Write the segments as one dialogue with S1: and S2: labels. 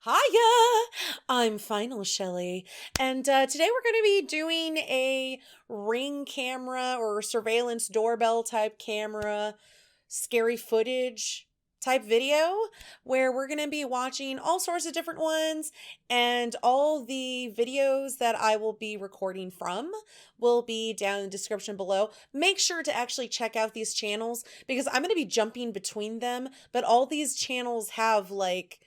S1: Hiya! I'm Final Shelly, and today we're going to be doing a ring camera or surveillance doorbell type camera, scary footage type video where we're going to be watching all sorts of different ones, and all the videos that I will be recording from will be down in the description below. Make sure to actually check out these channels because I'm going to be jumping between them, but all these channels have like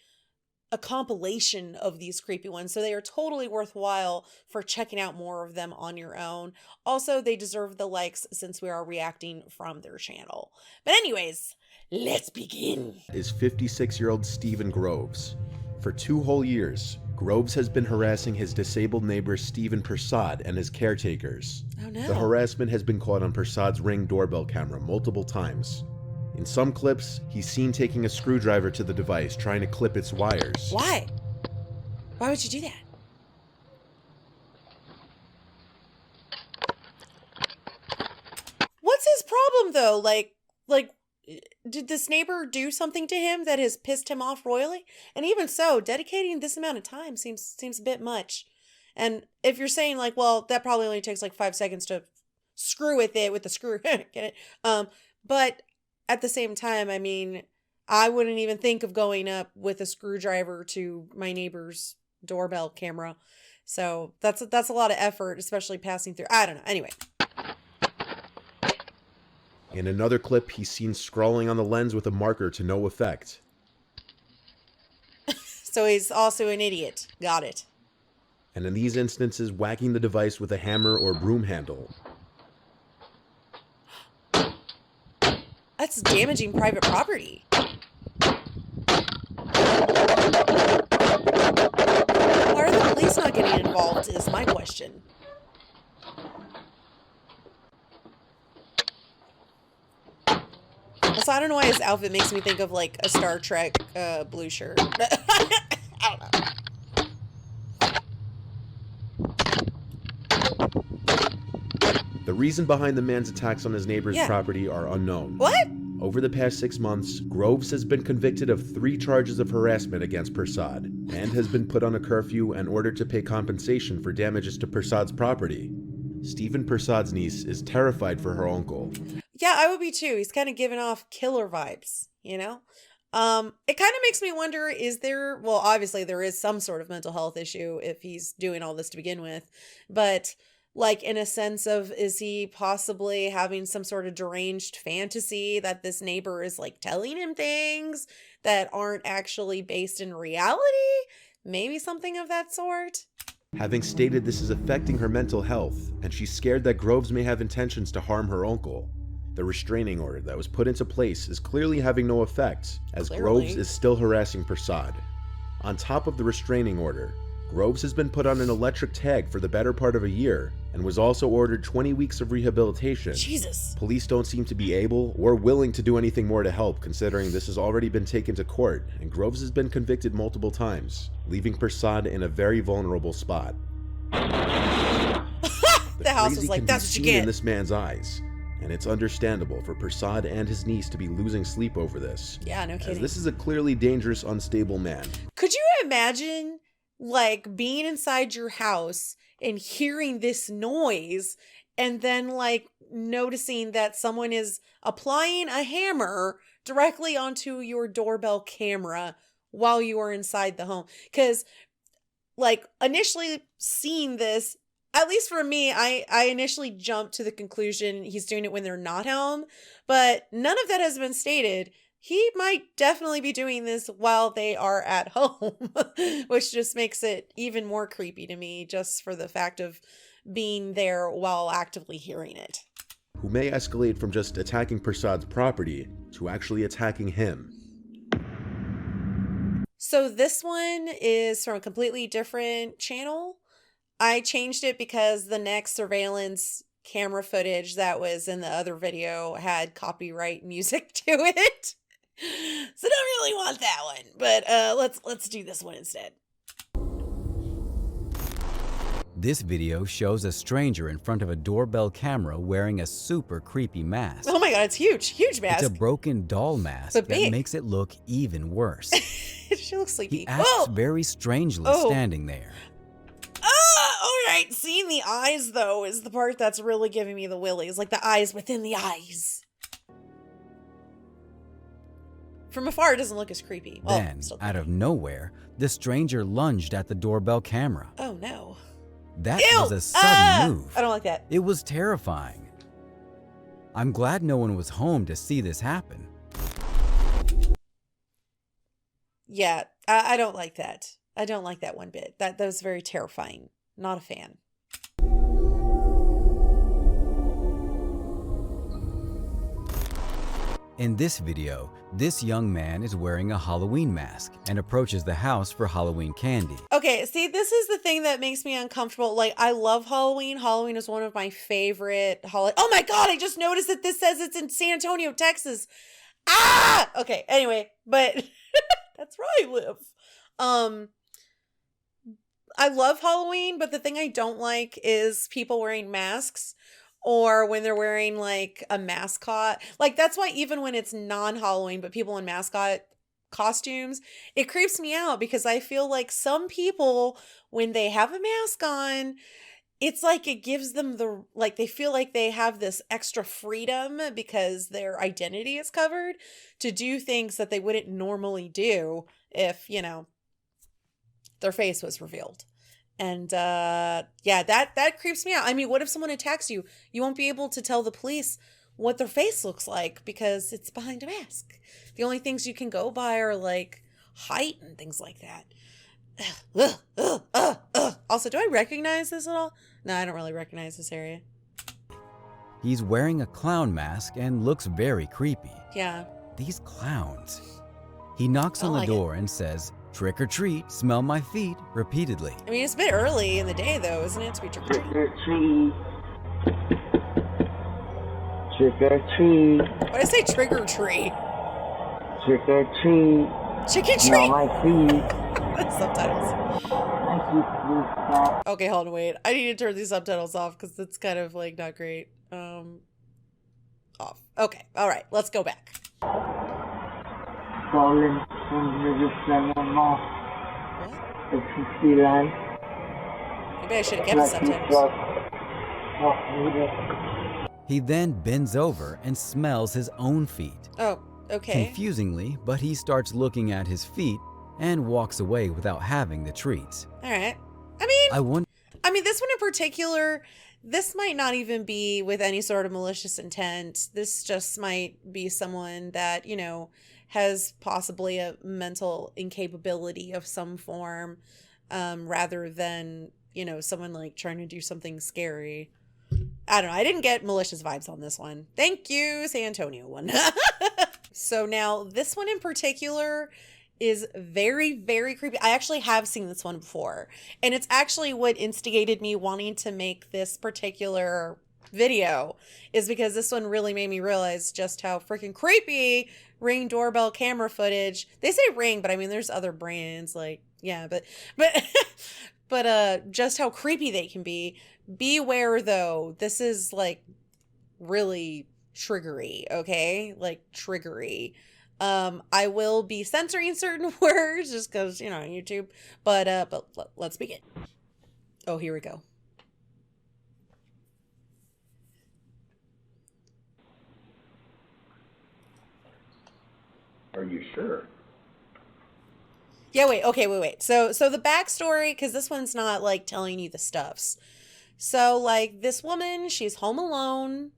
S1: a compilation of these creepy ones, so they are totally worthwhile for checking out more of them on your own. Also, they deserve the likes since we are reacting from their channel. But anyways, let's begin.
S2: Is 56-year-old Stephen Groves. For 2 whole years, Groves has been harassing his disabled neighbor Stephen Persad and his caretakers.
S1: Oh no.
S2: The harassment has been caught on Persad's Ring doorbell camera multiple times. In some clips, he's seen taking a screwdriver to the device, trying to clip its wires.
S1: Why? Why would you do that? What's his problem though? Like, did this neighbor do something to him that has pissed him off royally? And even so, dedicating this amount of time seems a bit much. And if you're saying like, well, that probably only takes like 5 seconds to screw with it with the screw, get it? But at the same time, I mean, I wouldn't even think of going up with a screwdriver to my neighbor's doorbell camera. So that's a lot of effort, especially passing through. I don't know. Anyway.
S2: In another clip, he's seen scrawling on the lens with a marker to no effect.
S1: So he's also an idiot. Got it.
S2: And in these instances, whacking the device with a hammer or broom handle.
S1: That's damaging private property. Why are the police not getting involved is my question. Also, I don't know why his outfit makes me think of like a Star Trek blue shirt. I don't know.
S2: The reason behind the man's attacks on his neighbor's property are unknown.
S1: What?
S2: Over the past 6 months, Groves has been convicted of 3 charges of harassment against Persad, and has been put on a curfew and ordered to pay compensation for damages to Persad's property. Stephen Persad's niece is terrified for her uncle.
S1: Yeah, I would be too. He's kind of giving off killer vibes, you know? It kind of makes me wonder, well, obviously there is some sort of mental health issue if he's doing all this to begin with, but like in a sense of, is he possibly having some sort of deranged fantasy that this neighbor is like telling him things that aren't actually based in reality? Maybe something of that sort?
S2: Having stated this is affecting her mental health, and she's scared that Groves may have intentions to harm her uncle. The restraining order that was put into place is clearly having no effect, as Groves is still harassing Persad. On top of the restraining order, Groves has been put on an electric tag for the better part of a year, and was also ordered 20 weeks of rehabilitation.
S1: Jesus.
S2: Police don't seem to be able or willing to do anything more to help, considering this has already been taken to court, and Groves has been convicted multiple times, leaving Persad in a very vulnerable spot.
S1: The house was like, that's what you get.
S2: In this man's eyes, and it's understandable for Persad and his niece to be losing sleep over this.
S1: Yeah, no kidding.
S2: As this is a clearly dangerous, unstable man.
S1: Could you imagine like being inside your house and hearing this noise and then like noticing that someone is applying a hammer directly onto your doorbell camera while you are inside the home? Because like initially seeing this, at least for me, I initially jumped to the conclusion he's doing it when they're not home, but none of that has been stated. He might definitely be doing this while they are at home, which just makes it even more creepy to me, just for the fact of being there while actively hearing it.
S2: Who may escalate from just attacking Persad's property to actually attacking him.
S1: So this one is from a completely different channel. I changed it because the next surveillance camera footage that was in the other video had copyright music to it. So don't really want that one, but let's do this one instead.
S3: This video shows a stranger in front of a doorbell camera wearing a super creepy mask.
S1: Oh my god, it's huge, huge mask.
S3: It's a broken doll mask
S1: but
S3: that makes it look even worse.
S1: She looks sleepy.
S3: He acts
S1: Oh!
S3: very strangely
S1: Oh.
S3: standing there.
S1: All right. Seeing the eyes, though, is the part that's really giving me the willies. Like the eyes within the eyes. From afar, it doesn't look as creepy. Well,
S3: Then,
S1: still
S3: out
S1: creepy.
S3: of nowhere, the stranger lunged at the doorbell camera.
S1: Oh, no.
S3: That
S1: Ew!
S3: was a sudden move.
S1: I don't like that.
S3: It was terrifying. I'm glad no one was home to see this happen.
S1: Yeah, I don't like that. I don't like that one bit. That was very terrifying. Not a fan.
S3: In this video, this young man is wearing a Halloween mask and approaches the house for Halloween candy.
S1: Okay, see, this is the thing that makes me uncomfortable. Like, I love Halloween. Halloween is one of my favorite holidays. Oh my God, I just noticed that this says it's in San Antonio, Texas. Ah! Okay, anyway, but that's where I live. I love Halloween, but the thing I don't like is people wearing masks or when they're wearing like a mascot. Like, that's why even when it's non-Halloween, but people in mascot costumes, it creeps me out because I feel like some people, when they have a mask on, it's like it gives them like they feel like they have this extra freedom because their identity is covered to do things that they wouldn't normally do if, their face was revealed. And yeah, that creeps me out. I mean, what if someone attacks you? You won't be able to tell the police what their face looks like because it's behind a mask. The only things you can go by are like height and things like that. Also, do I recognize this at all? No, I don't really recognize this area.
S3: He's wearing a clown mask and looks very creepy.
S1: Yeah.
S3: These clowns. He knocks on the
S1: like
S3: door and says, "Trick or treat, smell my feet," repeatedly.
S1: I mean, it's a bit early in the day, though, isn't it, to be trick or treating?
S4: Trick or treat.
S1: Why did I say trigger tree?
S4: Trick or treat.
S1: Chicken
S4: Smell
S1: tree?
S4: my feet.
S1: Subtitles.
S4: Thank you, please.
S1: Okay, hold on, wait. I need to turn these subtitles off because it's kind of like not great. Off. Okay, all right, let's go back.
S4: Stolen from the cinema.
S1: What?
S4: It's a sea life.
S1: Maybe I should have kept the subtitles.
S3: He then bends over and smells his own feet.
S1: Oh, okay.
S3: Confusingly, but he starts looking at his feet and walks away without having the treats.
S1: All right. I mean, this one in particular, this might not even be with any sort of malicious intent. This just might be someone that, has possibly a mental incapability of some form, rather than, someone like trying to do something scary. I don't know. I didn't get malicious vibes on this one. Thank you, San Antonio one. So now this one in particular is very, very creepy. I actually have seen this one before, and it's actually what instigated me wanting to make this particular video, is because this one really made me realize just how freaking creepy Ring doorbell camera footage. They say Ring, but I mean, there's other brands like, yeah, but just how creepy they can be. Beware though, this is like really triggery, okay? Like triggery. I will be censoring certain words just because, YouTube, but let's begin. Oh, here we go.
S2: Are you sure?
S1: Yeah, wait. So the backstory, because this one's not like telling you the stuffs. So like this woman, she's home alone,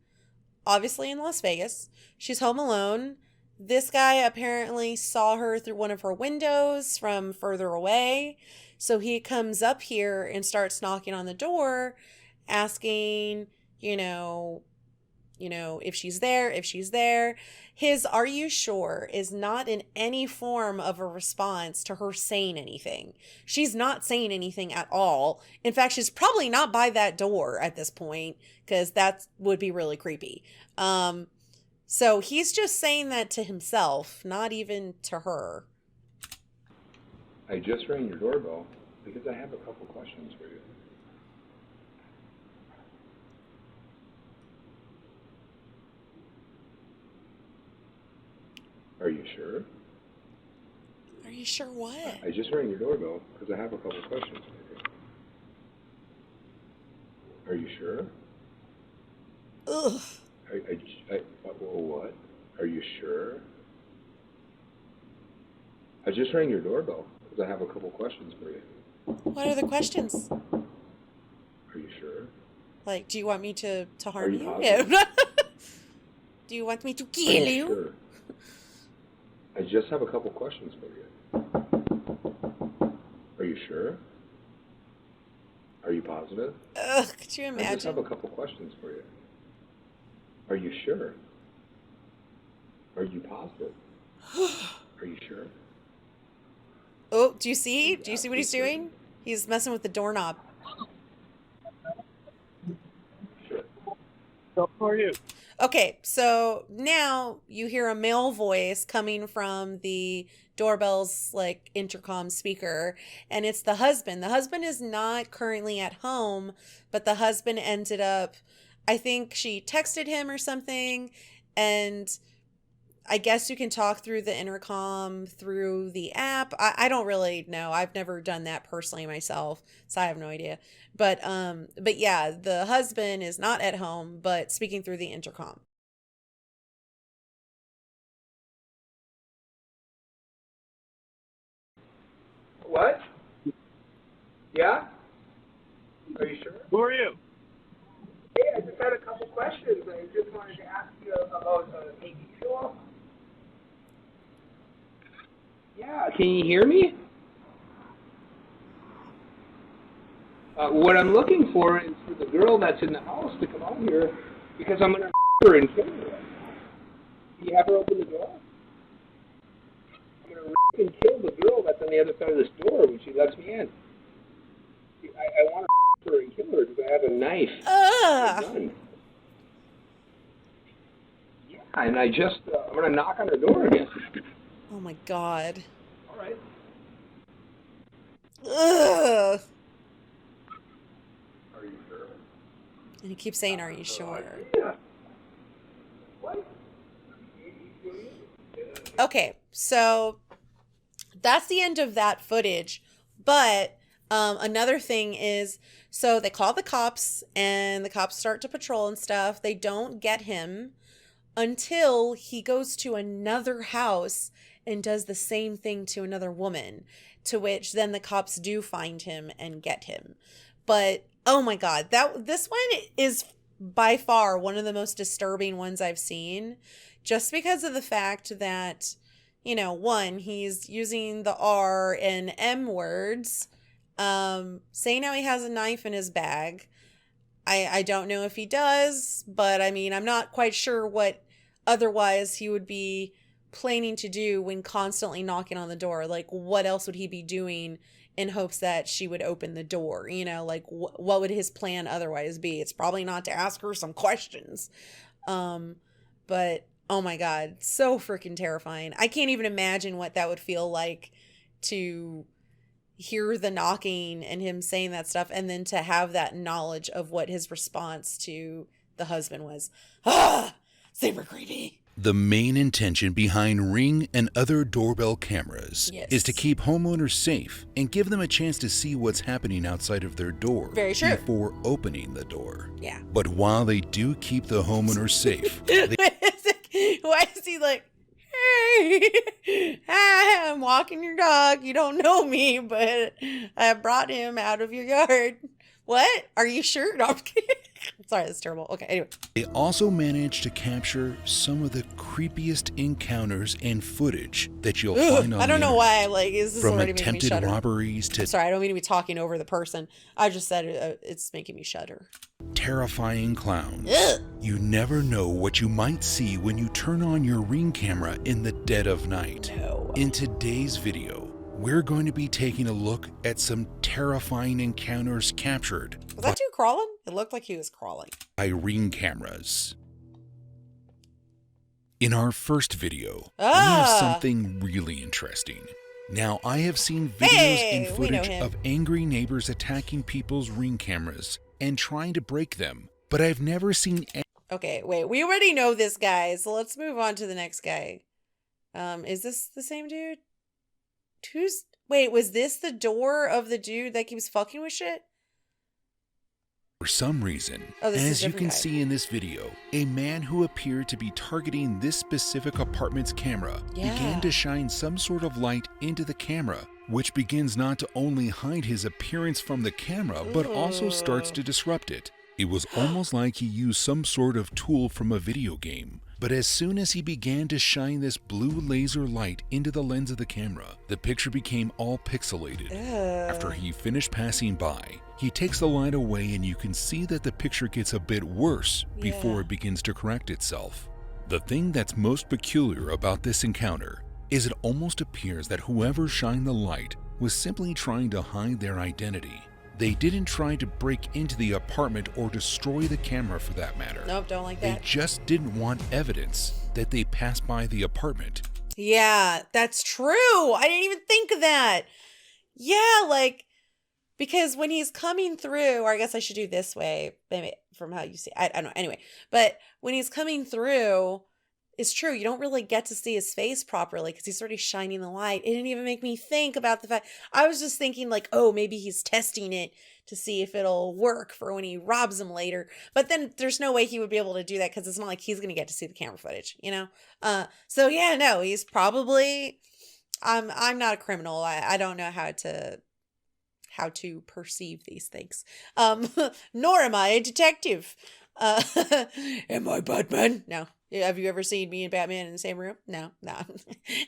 S1: obviously in Las Vegas. She's home alone. This guy apparently saw her through one of her windows from further away. So he comes up here and starts knocking on the door, asking, if she's there. His "are you sure" is not in any form of a response to her saying anything. She's not saying anything at all. In fact, she's probably not by that door at this point, because that would be really creepy. So he's just saying that to himself, not even to her.
S5: I just rang your doorbell because I have a couple questions for you. Are you sure?
S1: Are you sure what?
S5: I just rang your doorbell because I have a couple questions. Are you sure?
S1: Ugh.
S5: What? Are you sure? I just rang your doorbell because I have a couple questions for you.
S1: What are the questions?
S5: Are you sure?
S1: Like, do you want me to harm
S5: you
S1: you?
S5: positive?
S1: Yeah. Do you want me to kill you?
S5: Sure. I just have a couple questions for you. Are you sure? Are you positive?
S1: Ugh, could you
S5: I just have
S1: imagine?
S5: a couple questions for you. Are you sure? Are you positive? Are you sure?
S1: Oh, do you see? Do you see what he's doing? He's messing with the doorknob.
S5: Sure.
S4: So who are you?
S1: Okay, so now you hear a male voice coming from the doorbell's like intercom speaker, and it's the husband. The husband is not currently at home, but the husband ended up, I think she texted him or something, and I guess you can talk through the intercom through the app. I don't really know. I've never done that personally myself, so I have no idea. But yeah, the husband is not at home, but speaking through the intercom.
S5: What? Yeah? Are you sure?
S4: Who are you?
S5: Hey, I just had a couple questions. I just wanted to ask you about TV show. Yeah, can you hear me? What I'm looking for is for the girl that's in the house to come out here because I'm going to her and kill her. Can you have her open the door? I'm going to and kill the girl that's on the other side of this door when she lets me in. I want to her and kill her because I have a knife.
S1: Ugh.
S5: And a gun. Yeah, and I'm going to knock on her door again.
S1: Oh my God.
S5: All right.
S1: Ugh.
S5: Are you sure?
S1: And he keeps saying, "Are you sure?"
S5: Yeah. What?
S1: Okay, so that's the end of that footage. But another thing is, so they call the cops and the cops start to patrol and stuff. They don't get him until he goes to another house and does the same thing to another woman, to which then the cops do find him and get him. But oh my God, this one is by far one of the most disturbing ones I've seen, just because of the fact that, you know, one, he's using the R and M words, saying how he has a knife in his bag. I don't know if he does, but I mean, I'm not quite sure what otherwise he would be planning to do when constantly knocking on the door. Like, what else would he be doing in hopes that she would open the door? You know, like, what would his plan otherwise be? It's probably not to ask her some questions. But oh my God, so freaking terrifying. I can't even imagine what that would feel like to hear the knocking and him saying that stuff, and then to have that knowledge of what his response to the husband was. Ah, super creepy.
S6: The main intention behind Ring and other doorbell cameras is to keep homeowners safe and give them a chance to see what's happening outside of their door before opening the door.
S1: Yeah.
S6: But while they do keep the homeowners safe,
S1: why is he like, hey, hi, I'm walking your dog. You don't know me, but I brought him out of your yard. What? Are you sure? No, I'm kidding. Sorry, that's terrible. Okay, anyway.
S6: They also managed to capture some of the creepiest encounters and footage that you'll find on
S1: I don't
S6: the
S1: know
S6: internet.
S1: why, like, is this
S6: From
S1: already making me
S6: attempted
S1: shudder?
S6: robberies to
S1: I'm sorry, I don't mean to be talking over the person. I just said it's making me shudder.
S6: terrifying clowns.
S1: Ugh.
S6: You never know what you might see when you turn on your Ring camera in the dead of night.
S1: No.
S6: In today's video, we're going to be taking a look at some terrifying encounters captured
S1: Was that dude crawling? It looked like he was crawling.
S6: by Ring cameras. In our first video, we
S1: Ah.
S6: have something really interesting. Now, I have seen videos
S1: Hey,
S6: and
S1: we know
S6: footage
S1: him.
S6: of angry neighbors attacking people's Ring cameras and trying to break them, but I've never seen
S1: Okay, wait. We already know this guy, so let's move on to the next guy. Is this the same dude? Wait, was this the door of the dude that keeps fucking with shit?
S6: For some reason, as you can see in this video, a man who appeared to be targeting this specific apartment's camera began to shine some sort of light into the camera, which begins not to only hide his appearance from the camera, but also starts to disrupt it. It was almost like he used some sort of tool from a video game. But as soon as he began to shine this blue laser light into the lens of the camera, the picture became all pixelated. After he finished passing by, he takes the light away and you can see that the picture gets a bit worse before it begins to correct itself. The thing that's most peculiar about this encounter is it almost appears that whoever shined the light was simply trying to hide their identity. They didn't try to break into the apartment or destroy the camera for that matter.
S1: Nope, don't like that.
S6: They just didn't want evidence that they passed by the apartment.
S1: Yeah, that's true. I didn't even think of that. Yeah, like, because when he's coming through, or I guess I should do this way, maybe from how you see, I don't know. Anyway, but when he's coming through, it's true. You don't really get to see his face properly because he's already shining the light. It didn't even make me think about the fact. I was just thinking like, oh, maybe he's testing it to see if it'll work for when he robs him later. But then there's no way he would be able to do that because it's not like he's going to get to see the camera footage, you know? So yeah, no, he's probably, I'm not a criminal. I don't know how to perceive these things. Nor am I a detective. Am I Batman? No. Have you ever seen me and Batman in the same room? No.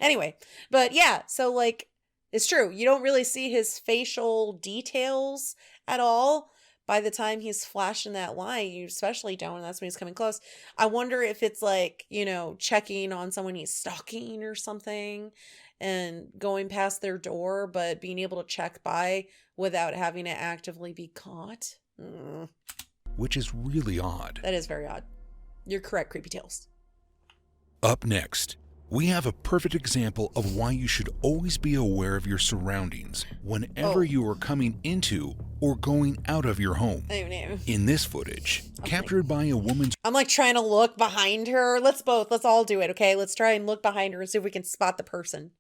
S1: Anyway, but yeah, so like, it's true. You don't really see his facial details at all by the time he's flashing that light. You especially don't, and that's when he's coming close. I wonder if it's like, you know, checking on someone he's stalking or something and going past their door, but being able to check by without having to actively be caught.
S6: Which is really odd.
S1: That is very odd. You're correct, Creepy Tales.
S6: Up next, we have a perfect example of why you should always be aware of your surroundings whenever you are coming into or going out of your home. In this footage, captured by a woman's...
S1: I'm like trying to look behind her. Let's all do it, okay? Let's try and look behind her and see if we can spot the person.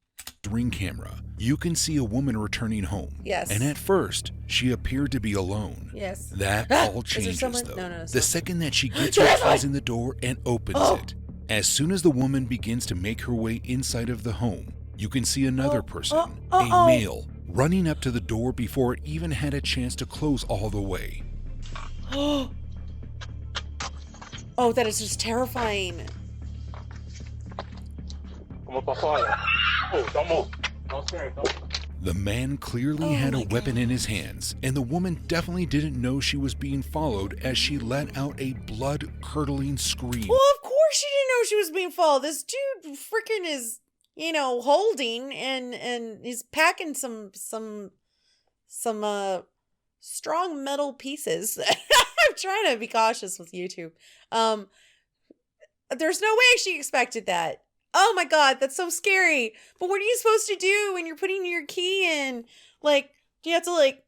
S6: Ring camera, you can see a woman returning home.
S1: Yes.
S6: And at first, she appeared to be alone.
S1: Yes.
S6: That all changes, though.
S1: No,
S6: the second that she gets her keys in the door and opens it. As soon as the woman begins to make her way inside of the home, you can see another person, a male, running up to the door before it even had a chance to close all the way.
S1: Oh, that is just terrifying.
S6: The man clearly had a weapon in his hands, and the woman definitely didn't know she was being followed as she let out a blood-curdling scream.
S1: Well, of course she didn't know she was being followed. This dude freaking is, you know, holding and he's packing some strong metal pieces. I'm trying to be cautious with YouTube. There's no way she expected that. Oh my God, that's so scary. But what are you supposed to do when you're putting your key in? Like, do you have to like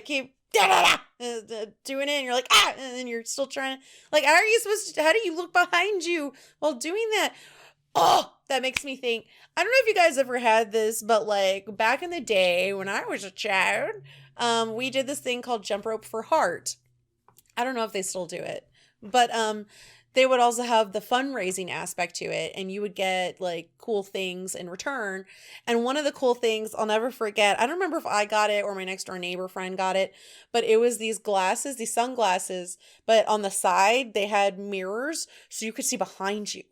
S1: keep doing it and you're like, and then you're still trying to, like, how do you look behind you while doing that? Oh, that makes me think. I don't know if you guys ever had this, but like back in the day when I was a child, we did this thing called jump rope for heart. I don't know if they still do it, but they would also have the fundraising aspect to it, and you would get like cool things in return. And one of the cool things I'll never forget, I don't remember if I got it or my next door neighbor friend got it, but it was these sunglasses, but on the side they had mirrors so you could see behind you.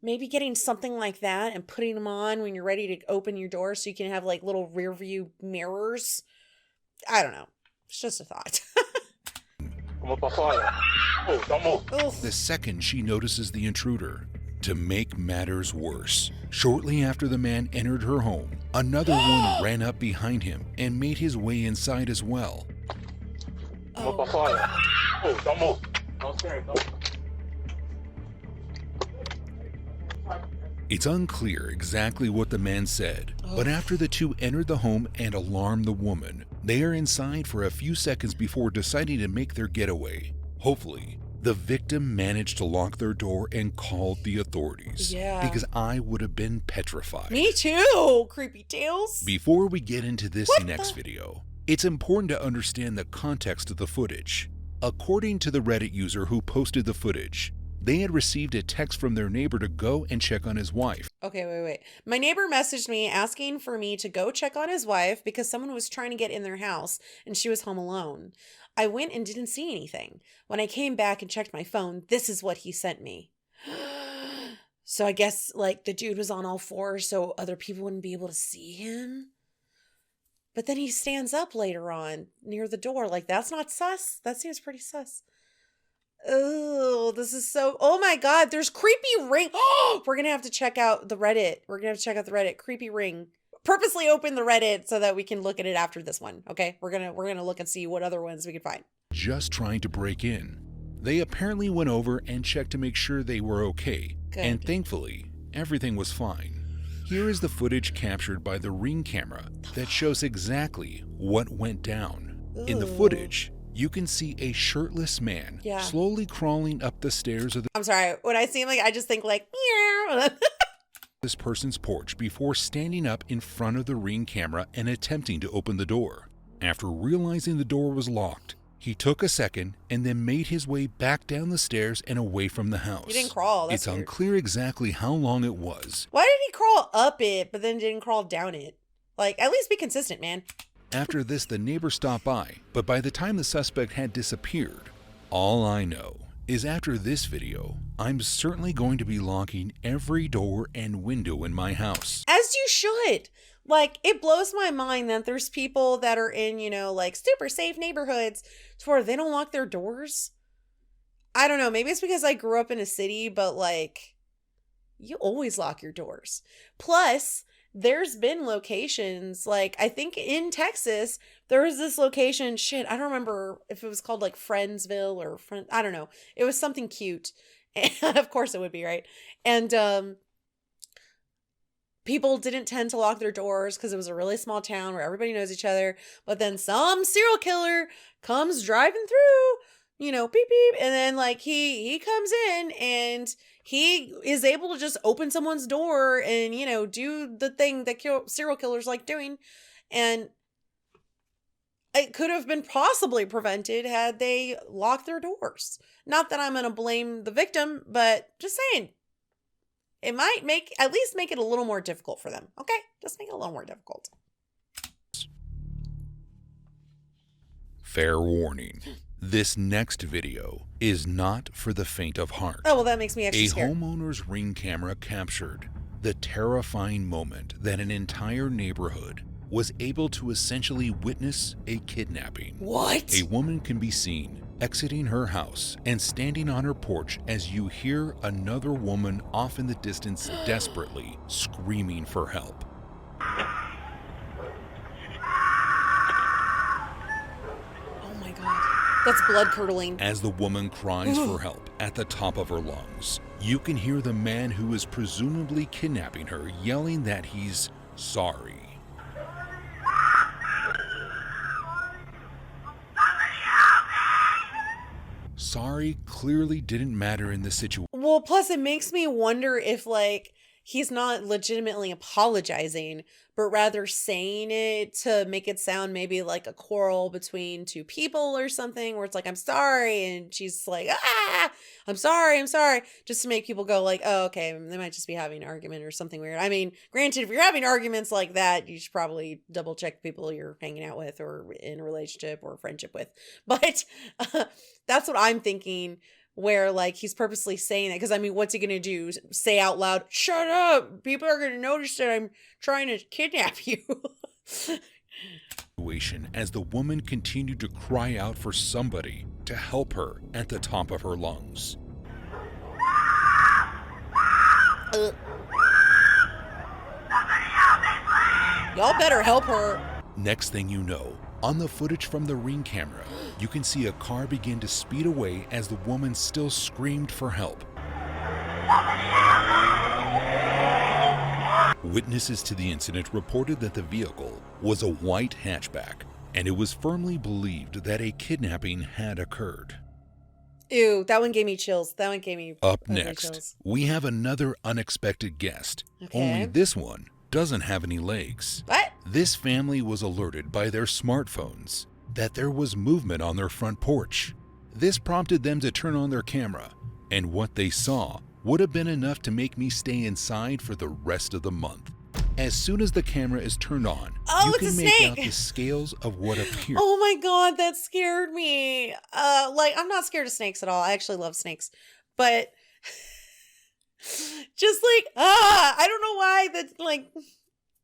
S1: Maybe getting something like that and putting them on when you're ready to open your door so you can have like little rear view mirrors. I don't know. It's just a thought.
S6: The second she notices the intruder. To make matters worse, shortly after the man entered her home, another one ran up behind him and made his way inside as well. It's unclear exactly what the man said, but after the two entered the home and alarmed the woman, they are inside for a few seconds before deciding to make their getaway. Hopefully, The victim managed to lock their door and called the authorities.
S1: Yeah.
S6: Because I would have been petrified.
S1: Me too, creepy tales.
S6: Before we get into this next video, it's important to understand the context of the footage. According to the Reddit user who posted the footage, they had received a text from their neighbor to go and check on his wife.
S1: Okay, wait. My neighbor messaged me asking for me to go check on his wife because someone was trying to get in their house and she was home alone. I went and didn't see anything. When I came back and checked my phone, this is what he sent me. So I guess like the dude was on all fours so other people wouldn't be able to see him. But then he stands up later on near the door. Like, that's not sus. That seems pretty sus. Oh, this is so... Oh my God, there's creepy ring. Oh, we're going to have to check out the Reddit. We're going to have to check out the Reddit. Creepy ring. Purposely open the Reddit so that we can look at it after this one. Okay, we're gonna look and see what other ones we can find.
S6: Just trying to break in. They apparently went over and checked to make sure they were okay.
S1: Good.
S6: And thankfully, everything was fine. Here is the footage captured by the Ring camera that shows exactly what went down.
S1: Ooh.
S6: In the footage, you can see a shirtless man slowly crawling up the stairs of the...
S1: I'm sorry. When I see him, like, I just think like, meow.
S6: this person's porch before standing up in front of the Ring camera and attempting to open the door. After realizing the door was locked, he took a second and then made his way back down the stairs and away from the house.
S1: He didn't crawl. That's
S6: It's
S1: weird.
S6: unclear exactly how long it was.
S1: Why did he crawl up it, but then didn't crawl down it? Like, at least be consistent, man.
S6: After this, the neighbor stopped by, but by the time the suspect had disappeared, all I know is after this video, I'm certainly going to be locking every door and window in my house.
S1: As you should. Like, it blows my mind that there's people that are in, you know, like super safe neighborhoods where they don't lock their doors. I don't know. Maybe it's because I grew up in a city, but like, you always lock your doors. Plus, there's been locations, like, I think in Texas, there was this location, shit, I don't remember if it was called like Friendsville or I don't know. It was something cute. And of course it would be, right? And, people didn't tend to lock their doors because it was a really small town where everybody knows each other. But then some serial killer comes driving through, you know, beep, beep. And then like he comes in and he is able to just open someone's door and, you know, do the thing that serial killers like doing. And it could have been possibly prevented had they locked their doors. Not that I'm going to blame the victim, but just saying. It might at least make it a little more difficult for them. Okay? Just make it a little more difficult.
S6: Fair warning. This next video is not for the faint of heart.
S1: Oh, well, that makes me actually scared.
S6: A homeowner's Ring camera captured the terrifying moment that an entire neighborhood was able to essentially witness a kidnapping.
S1: What?
S6: A woman can be seen exiting her house and standing on her porch as you hear another woman off in the distance desperately screaming for help.
S1: Oh my God. That's blood curdling.
S6: As the woman cries for help at the top of her lungs, you can hear the man who is presumably kidnapping her yelling that he's sorry. Sorry clearly didn't matter in this situation.
S1: Well, plus it makes me wonder if like he's not legitimately apologizing, but rather saying it to make it sound maybe like a quarrel between two people or something where it's like, I'm sorry. And she's like, I'm sorry. Just to make people go like, oh, okay, they might just be having an argument or something weird. I mean, granted, if you're having arguments like that, you should probably double check the people you're hanging out with or in a relationship or friendship with. But that's what I'm thinking. Where like he's purposely saying that because I mean, what's he gonna do? Say out loud, "Shut up! People are gonna notice that I'm trying to kidnap you."
S6: As the woman continued to cry out for somebody to help her at the top of her lungs.
S1: Y'all better help her.
S6: Next thing you know, on the footage from the Ring camera, you can see a car begin to speed away as the woman still screamed for help. Witnesses to the incident reported that the vehicle was a white hatchback, and it was firmly believed that a kidnapping had occurred.
S1: Ew, that one gave me chills. That one gave me
S6: Up
S1: chills.
S6: next, we have another unexpected guest.
S1: Okay.
S6: Only this one doesn't have any legs.
S1: What?
S6: This family was alerted by their smartphones that there was movement on their front porch. This prompted them to turn on their camera, and what they saw would have been enough to make me stay inside for the rest of the month. As soon as the camera is turned on, you can make out the scales of what appears.
S1: Oh my god, that scared me. I'm not scared of snakes at all. I actually love snakes. But just I don't know why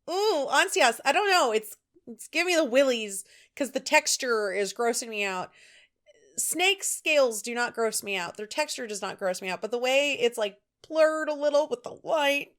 S1: ansias. I don't know. It's giving me the willies because the texture is grossing me out. Snake scales do not gross me out. Their texture does not gross me out. But the way it's blurred a little with the light.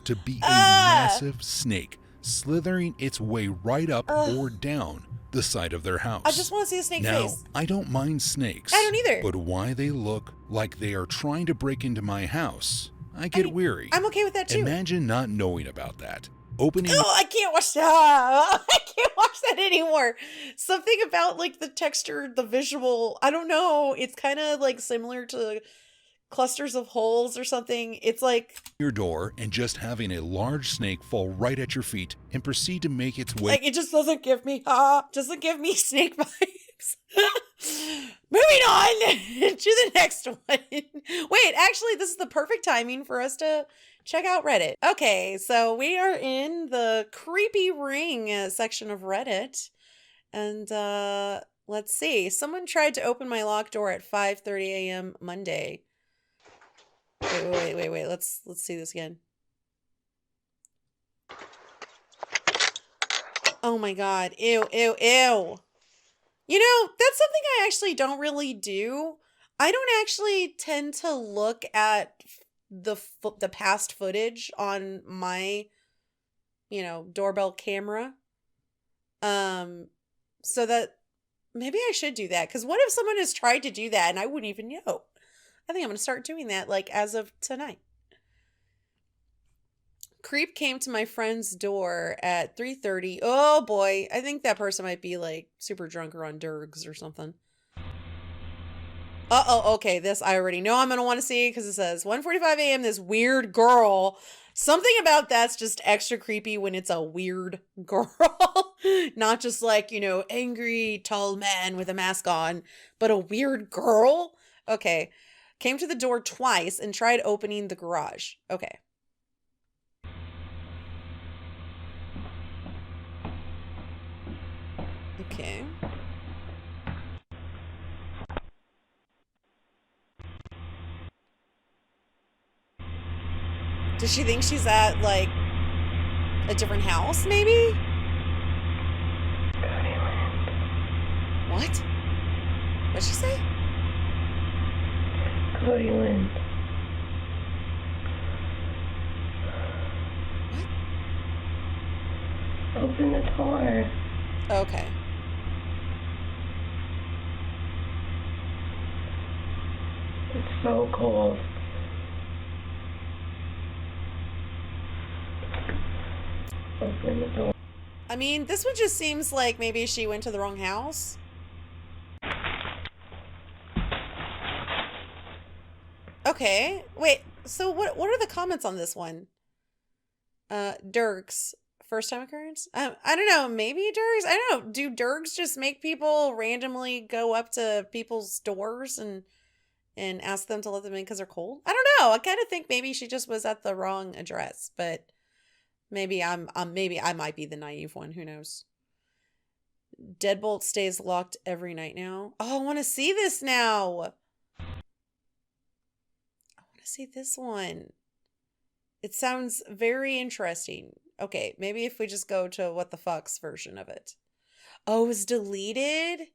S6: To be a massive snake slithering its way right up or down the side of their house.
S1: I just want to see a snake face.
S6: I don't mind snakes.
S1: I don't either.
S6: But why they look like they are trying to break into my house, I get weary.
S1: I'm okay with that too.
S6: Imagine not knowing about that. Opening.
S1: Oh, I can't watch that. I can't watch that anymore. Something about the texture, the visual. I don't know. It's kind of similar to clusters of holes or something. It's
S6: your door and just having a large snake fall right at your feet and proceed to make its way.
S1: It just doesn't give me snake vibes. Moving on to the next one. Wait, actually, this is the perfect timing for us to check out Reddit. Okay, so we are in the creepy ring section of Reddit. And let's see. Someone tried to open my locked door at 5:30 a.m. Monday. Wait. Let's see this again. Oh my god. Ew. You know, that's something I actually don't really do. I don't actually tend to look at the past footage on my, doorbell camera. So that maybe I should do that. Because what if someone has tried to do that and I wouldn't even know? I think I'm going to start doing that as of tonight. Creep came to my friend's door at 3:30. Oh boy, I think that person might be super drunk or on Durgs or something. Okay, this I already know I'm going to want to see because it says 1:45 a.m. this weird girl. Something about that's just extra creepy when it's a weird girl. Not just angry tall man with a mask on, but a weird girl. Okay. Came to the door twice and tried opening the garage. Okay. Okay. Does she think she's at a different house maybe? What? What'd she say?
S7: Cody.
S1: What?
S7: Open the door.
S1: Okay.
S7: It's so cold. Open the door.
S1: I mean, this one just seems like maybe she went to the wrong house. Okay. Wait, so what are the comments on this one? Durgs. First time occurrence? I don't know. Maybe Durgs? I don't know. Do Durgs just make people randomly go up to people's doors and ask them to let them in because they're cold? I don't know. I kind of think maybe she just was at the wrong address, but maybe maybe I might be the naive one. Who knows? Deadbolt stays locked every night now. Oh, I want to see this now. See this one. It sounds very interesting. Okay, maybe if we just go to what the fuck's version of it. Oh, it was deleted?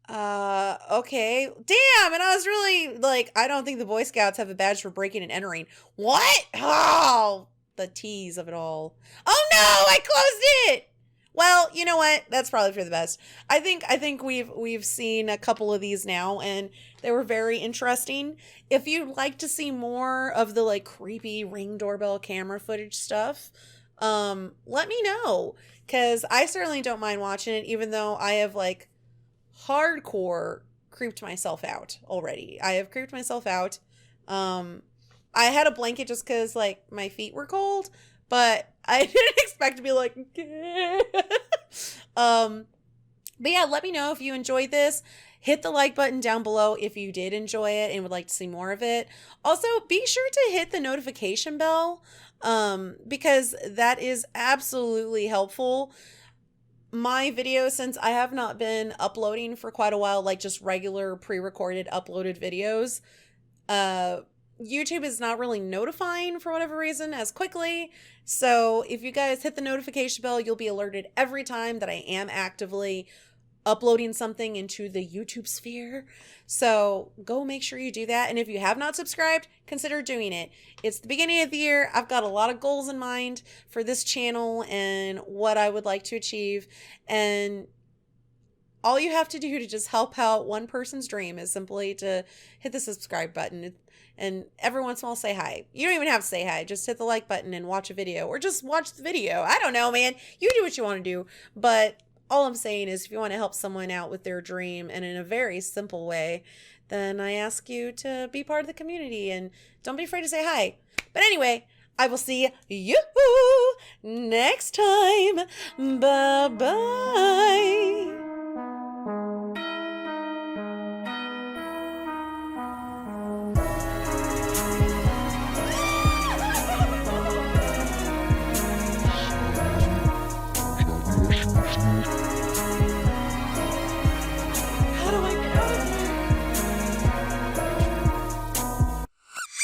S1: Okay. Damn, and I was really I don't think the Boy Scouts have a badge for breaking and entering. What? Oh, the tease of it all. Oh no, I closed it! Well, you know what? That's probably for the best. I think we've seen a couple of these now, and they were very interesting. If you'd like to see more of the creepy Ring doorbell camera footage stuff, let me know, because I certainly don't mind watching it, even though I have hardcore creeped myself out already. I have creeped myself out. I had a blanket just because, like, my feet were cold, but I didn't expect to be like, but yeah, let me know if you enjoyed this. Hit the like button down below if you did enjoy it and would like to see more of it. Also, be sure to hit the notification bell, because that is absolutely helpful. My videos, since I have not been uploading for quite a while, like just regular pre-recorded uploaded videos, YouTube is not really notifying for whatever reason as quickly. So if you guys hit the notification bell, you'll be alerted every time that I am actively uploading something into the YouTube sphere. So go make sure you do that. And if you have not subscribed, consider doing it. It's the beginning of the year. I've got a lot of goals in mind for this channel and what I would like to achieve. And all you have to do to just help out one person's dream is simply to hit the subscribe button. And every once in a while say hi. You don't even have to say hi. Just hit the like button and watch a video. Or just watch the video. I don't know, man. You do what you want to do. But all I'm saying is if you want to help someone out with their dream and in a very simple way, then I ask you to be part of the community and don't be afraid to say hi. But anyway, I will see you next time. Bye-bye.
S2: Thank you.